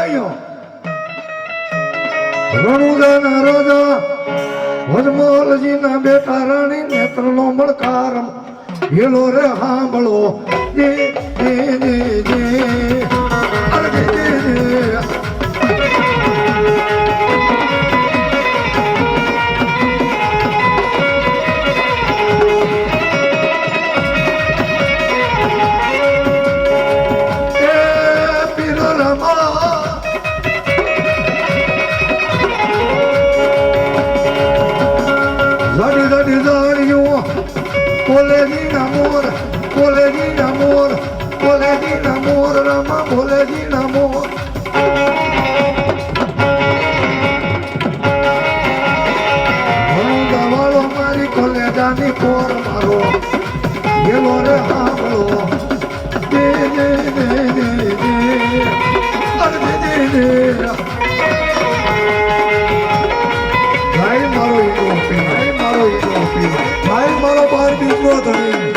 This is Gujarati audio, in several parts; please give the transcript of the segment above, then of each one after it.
આવ્યો રણુદાના રાજા વજમલજી ના બેટા રાણી નેત્ર નો મળકાર હેલો રે હાંભળો જે જે જે જે અરે જે જે Coleguinha amor, coleguinha amor, coleguinha amor, Rama, coleguinha amor. Manda valo mari colega ni por maro, yelo re hamlo, de de de de de, ar de de de. Nai maro idopi, nai maro idopi. ભાઈ મારો બાર બીજો ધણી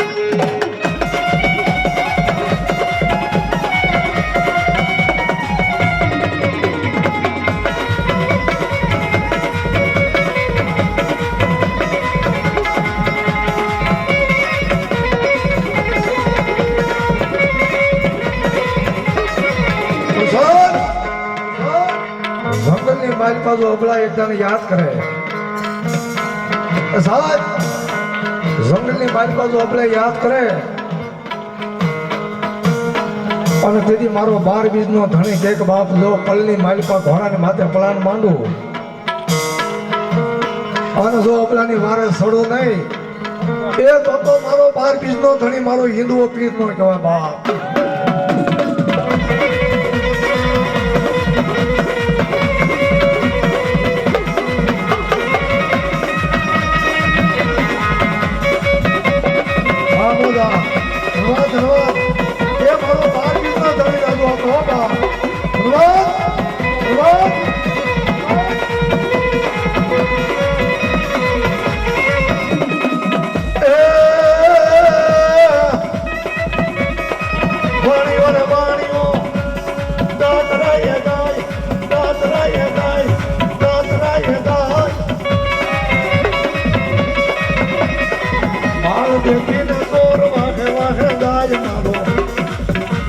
જંગલની મારી બાજુ અબલા એકદાને યાદ કરે સાહેબ જંગલની મારી બાજુ આપણે યાદ કરે અને તેથી મારો 12 બીજનો ધણી કેક બાપ લો પલની માલિપા ઘોડાને માથે પલાન માંડું અને જો અબલાની વારે સડો નહીં એ તો મારો 12 બીજનો ધણી મારો હિન્દુઓ પીર નો કહેવાય બાપ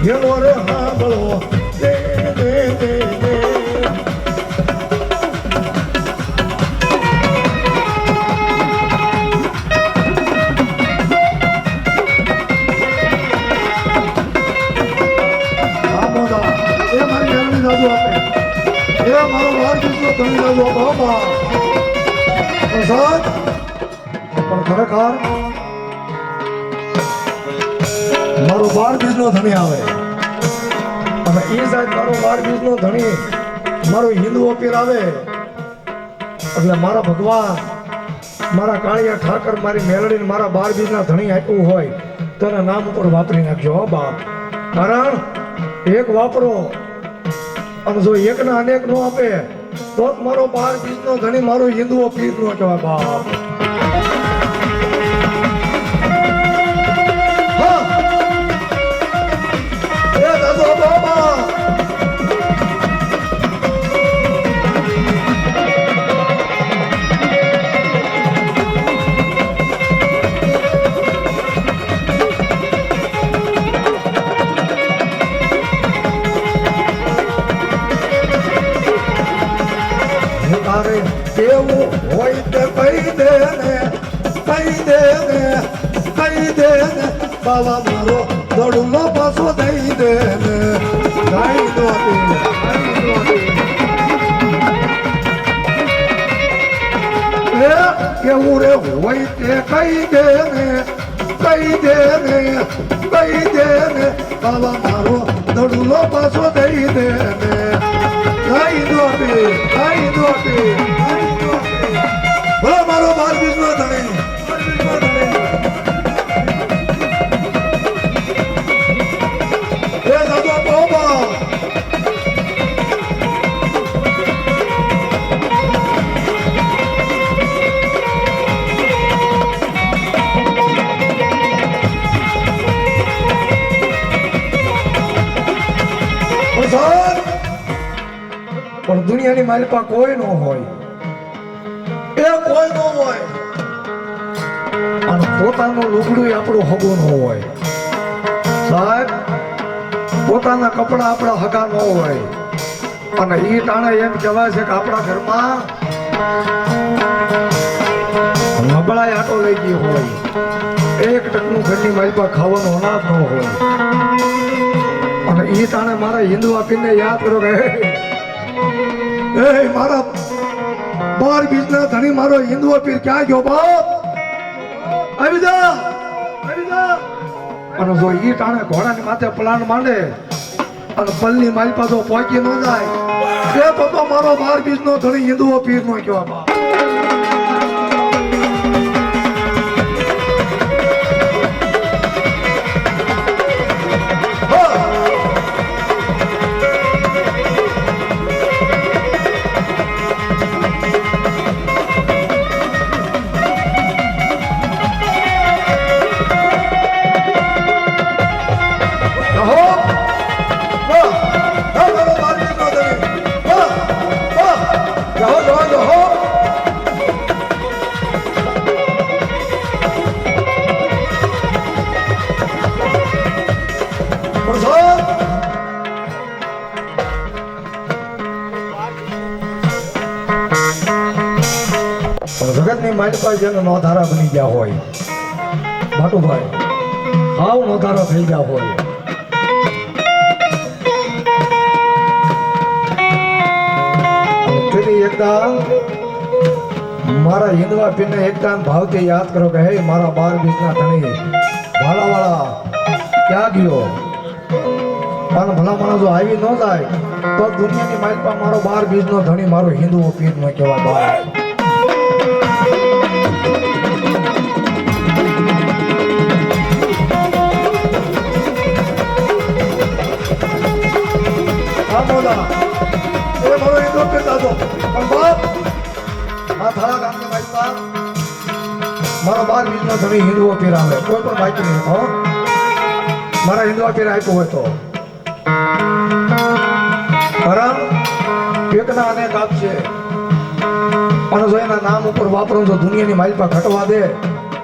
Yellow रे हांभळो दे दे दे दे આમોદા એ મારી ઘરની જાદુ આપે એ મારો વાર કિસ્સો તમે જાદુ આપો બાબા પ્રસાદ પણ ખરેખર મારો 12 બીજનો ધણી આવે અને એ સાહેબ મારો 12 બીજનો ધણી મારો હિન્દુઓ પીર આવે એટલે મારા ભગવાન મારા કાળિયા ઠાકર મારી મેલડીને મારા 12 બીજના ધણી આપ્યું હોય તેના નામ ઉપર વાપરી નાખજો હો બાપ કારણ એક વાપરો અને જો એકના અનેક નો આપે તો મારો 12 બીજનો ધણી મારો હિન્દુઓ પીર નો કહેવાય બાપ કેવું હોય તે કહી દે ને બાવા મારો દોડલો પાછો દઈ દે ને ગાઈ દો કેવું રે હોય તે કહી દે ને બાવા મારો દોડલો પાછો દઈ દે ને ગાઈ દો ભલે મારો 12 બીજનો ધણી એ દાદો બાબા પણ દુનિયાની માલિકા કોઈ ન હોય, એ કોઈ ન હોય. અને પોતાનું લુગડું આપણું હગું ન હોય સાહેબ, પોતાના કપડા આપણા હગા ન હોય. અને ઈ ટાણે એમ કહેવાય છે કે આપણા ઘરમાં નબળાઈ આટો લઈ ગઈ હોય, એક ટકનું ઘરની માલિકા ખાવાનું અનાજ ન હોય. અને ઈ ટાણે મારા હિન્દુ આપીને યાદ કરો કે એ મારા 12 બીજના ધણી મારો હિન્દુ પીર ક્યાં ગયો બાપ, આવી જા, આવી જા. અને જો ઈ ટાણે ઘોડાની માથે પલાણ માંડે અને પલની માલિકા જો પહોંચી ન જાય એ તો મારો 12 બીજનો ધણી હિન્દુ પીર નો કહેવા બાપ. જગતની માલિકા જેનો નોધારા બની ગયા હોય, ભાટુભાઈ હાવ નોધારા થઈ ગયા હોય. એકદમ મારા હિન્દવા પીરને એકદમ ભાવથી યાદ કરો કે હે મારા 12 બીજના ધણી ભાલાવાળા ક્યાં ગયો. પણ ભલા માણસ જો આવી ન જાય તો દુનિયાની માલિકા મારો 12 બીજનો ધણી મારો હિન્દુ પીર નો કહેવાય. મારો 12 બીજનો ધણી હિન્દુઓ પીર આવે, કોઈ પણ બાકી નહીં હો. મારા હિન્દુઓ પીર આપ્યો હોય તો પરમ એકના અનેક આપશે. અને જો એના નામ ઉપર વાપરો તો દુનિયાની માલિકા ઘટવા દે